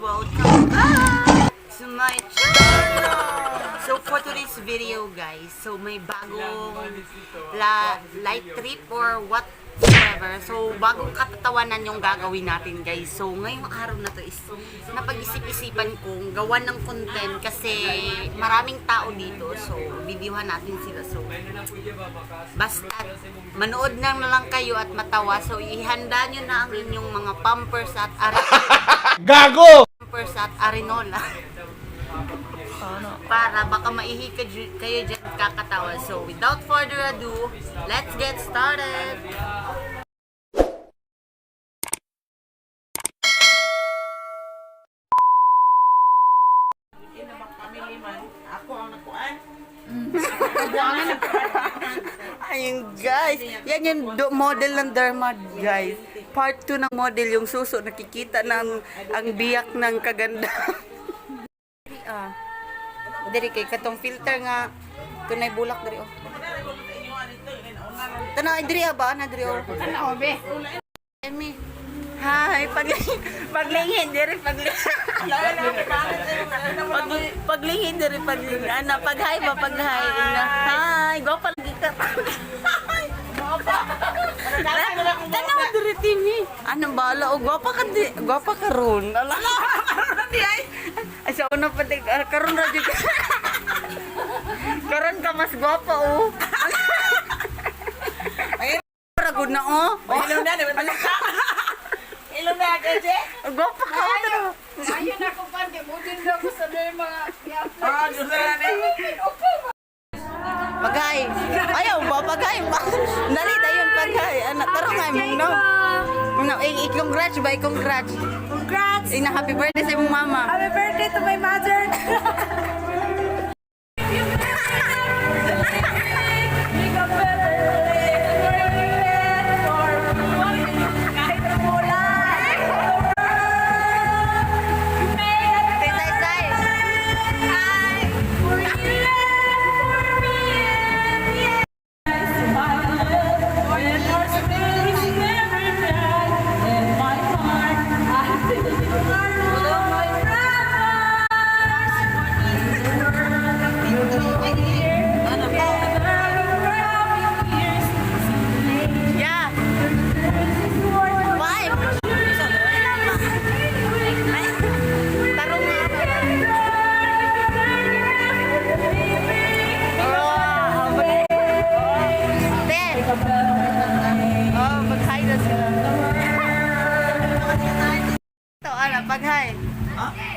welcome back to my channel. So for today's video guys, so may bagong light trip or whatsoever. So bagong katatawanan yung gagawin natin guys. So ngayong araw na to is napag-isip-isipan kong gawan ng content kasi maraming tao dito. So videohan natin sila. So basta manood na lang kayo at matawa. So ihanda nyo na ang inyong mga pampers at Gago! pampers at arenola. Para baka maihi kayo dyan kakatawa. So without further ado, let's get started! Ako ang nakuan. Ayun guys, yan yung model ng Derma guys. Part 2 ng model, yung suso, nakikita ng ang biyak ng kaganda. Diri kay katong filter nga tunay bulak diri oh. Tanaw diri ba na diri oh. Ano be? Emi. Hi, paglingin diri paglingin diri ana pag-hi ba pag-hi. Hi, go pa lagi ka. Tanaw diri timi. Ano bala o gwapa ka ron. Ala. Ay sa una pa karon ra jud. Karon ka mas gwapa oh. Ay ragod na oh. Ilaw na, di ba? Ilaw na, kasi? Gwapa ka oh. Ayun ako pa, di mo din daw ko sa mga i-apply. Gusto na rin. Paghay. Ayaw ba paghay? Dali dayon paghay. Anak taro nga mo no. Una i-congrats ba i-congrats. Congrats! Ina happy birthday sa imong mama. Happy birthday to my mother!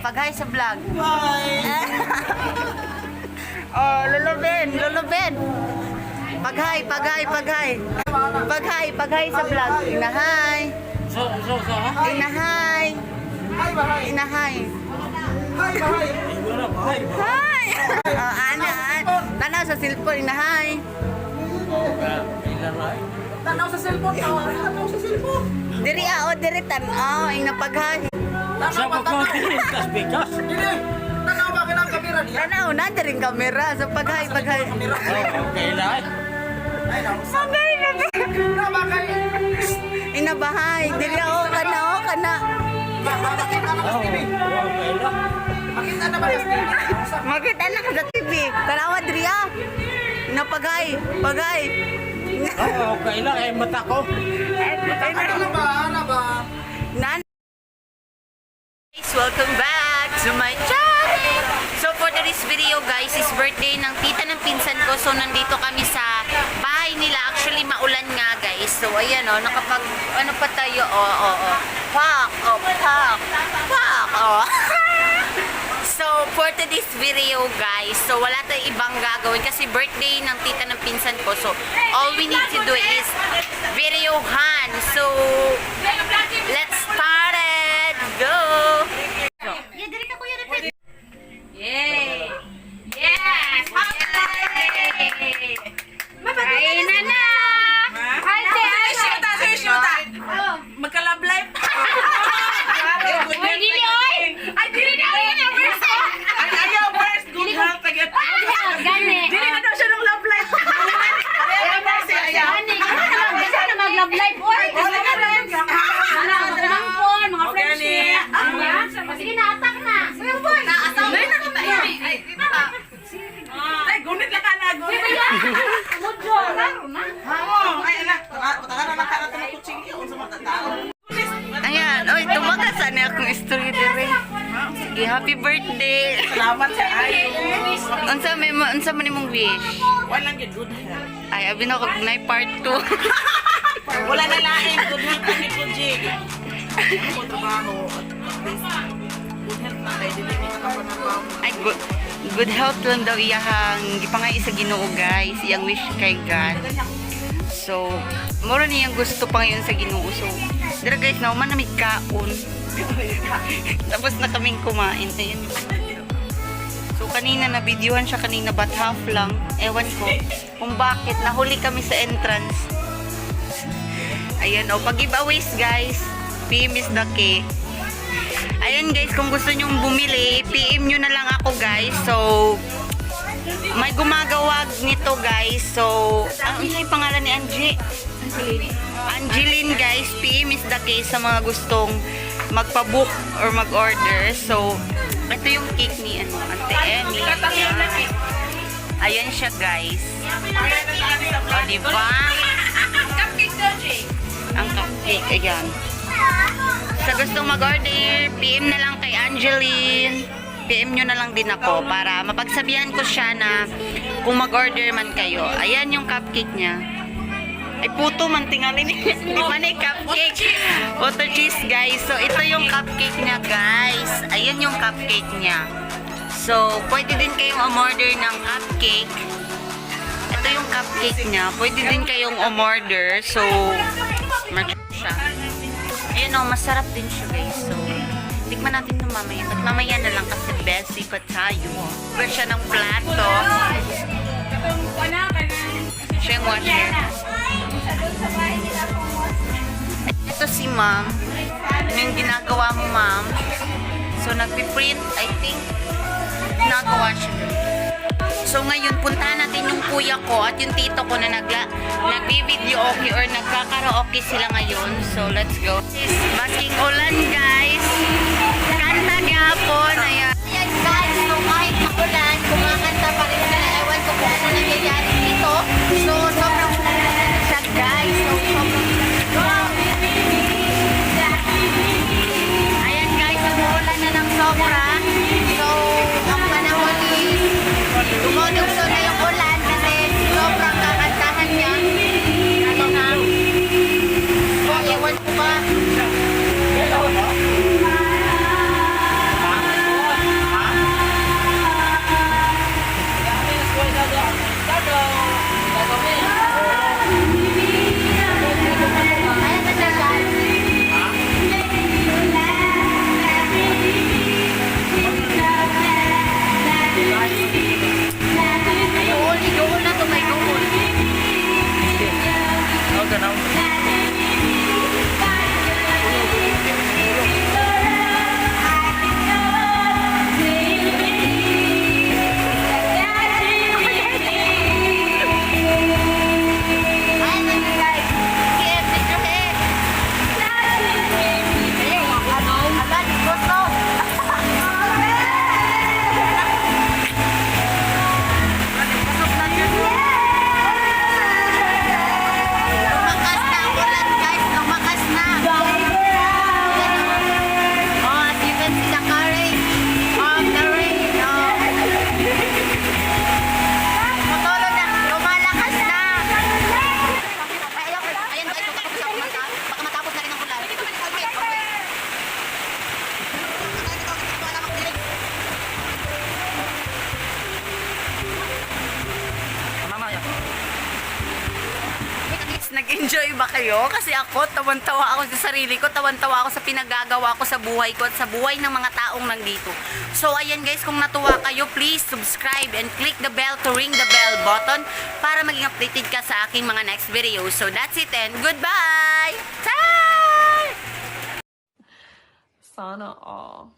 Paghay sa vlog. Hi! Oh, luluben. Paghay sa vlog. Inahay. Inahay. Inahay. Hi. Oh, ana. Tanaw sa cellphone, inahay. Tanaw sa cellphone. Diri diri tanaw, ing napaghay. Sa pagkakirin, kas bigas. Hindi! Tanaw ba ka ng kamera niya? Tanaw na diring kamera sa paghay. Okay lang. Ay, nausa. Paghay na. Tama kayo. Inabahay. Diri kana. Bakit ka na sa TV? Okay lang. Makita na ba sa TV? Makita na ka sa TV. Tanawa diri Napaghay. Okay lang, eh mata ko. Ano ba? Nan guys, welcome back to my channel. So for today's video guys, is birthday ng tita ng pinsan ko. So nandito kami sa bahay nila. Actually maulan nga guys. So ayan oh, nakapag ano pa tayo Pak. So for today's video guys, so wala tayong ibang gagawin kasi birthday ng tita ng pinsan ko. So all we need to do is videohan. So let's start it. Go. Yay! Yes! Yay! Kain na! Hi, Shoota! Magka-love life! Uy, dili oy! Ay, dili na! Ay, ayaw, first good health again. Gani! Dili na daw siya ng love life. Ayaw, ayaw. Gani! Ano na mag-love life? Uy! Wala ka na. imong story dire. Sige, happy birthday. Salamat sa ayo. Unsa man imong wish? Walang good health. Ay, abi na ko na part 2. Wala na lain. Good health kami po, Jig. Ako trabaho. Good health na tayo. Dili kita ka panabaw. Ay, good health lang daw iyahang gipangay sa Ginoo, guys. Iyang wish kay God. So, mura niyang gusto pa ngayon sa Ginoo. So, dira guys, nauman na may kaon. Tapos na kaming kumain. Ayan. So, kanina na videohan siya kanina, but half lang. Ewan ko kung bakit. Nahuli kami sa entrance. Ayan, o. Pag-giveaways, guys. PM is the key. Ayan, guys. Kung gusto nyong bumili, PM nyo na lang ako, guys. So, may gumagawag nito, guys. So, ano yung pangalan ni Angie? Angeline, guys. PM is the key sa mga gustong magpa-book or mag-order. So, ito yung cake ni Ate Emmy. Ayan siya, guys. O, diba? Ang cupcake, ayan. Sa gustong mag-order, PM na lang kay Angeline. PM nyo na lang din ako para mapagsabihan ko siya na kung mag-order man kayo. Ayan yung cupcake niya. Ay, puto man tingalin. Di man ay cupcake. Puto cheese, guys. So, ito yung cupcake niya, guys. Ayan yung cupcake niya. So, pwede din kayong umorder ng cupcake. Ito yung cupcake niya. Pwede din kayong umorder. So, siya. Ayan o, masarap din siya, guys. So, tikman natin ito mamaya. At mamaya na lang kasi besi pa tayo. Pwede siya ng plato. Siya yung washer. Ito si ma'am. Ano yung ginagawa mo, ma'am? So, nagpiprint, I think. Ginagawa siya. So, ngayon, puntahan natin yung kuya ko at yung tito ko na nagbi-video okay or nagkakaraoke sila ngayon. So, let's go. Basking ulan, guys. Kanta gyapon. Ayan. Ayan, guys. So, kahit makulan, kumakanta pa rin sila. Ewan ko kung ano nangyayari dito. So, sobrang siya, guys. So, sobrang ayan, guys. Umuulan na ng sobra. So, ang panahon is dumodugso na yung ulan kasi sobrang kakantahan niya. Ano na? So, ewan ko ba? Ayan na siya, guys. Doon na to, may doon. Oh, ganaw. Ayan na siya, guys. Sige, picture head. Ayun, ano? Alan, gusto. Lumakas na ang ulan, guys. Lumakas na. Oh, as you can see the current of the rain. Oh. Tutulo na. Lumalakas na. Ayan, guys. Baka matapos na rin ang ulan. Mamaya. Nag-enjoy ba kayo? Kasi ako, tawan-tawa ako sa sarili ko, tawan-tawa ako sa pinagagawa ko sa buhay ko at sa buhay ng mga taong nandito. So, ayan guys, kung natuwa kayo, please subscribe and click the bell to ring the bell button para maging updated ka sa aking mga next video. So, that's it and goodbye! Bye! Sana all.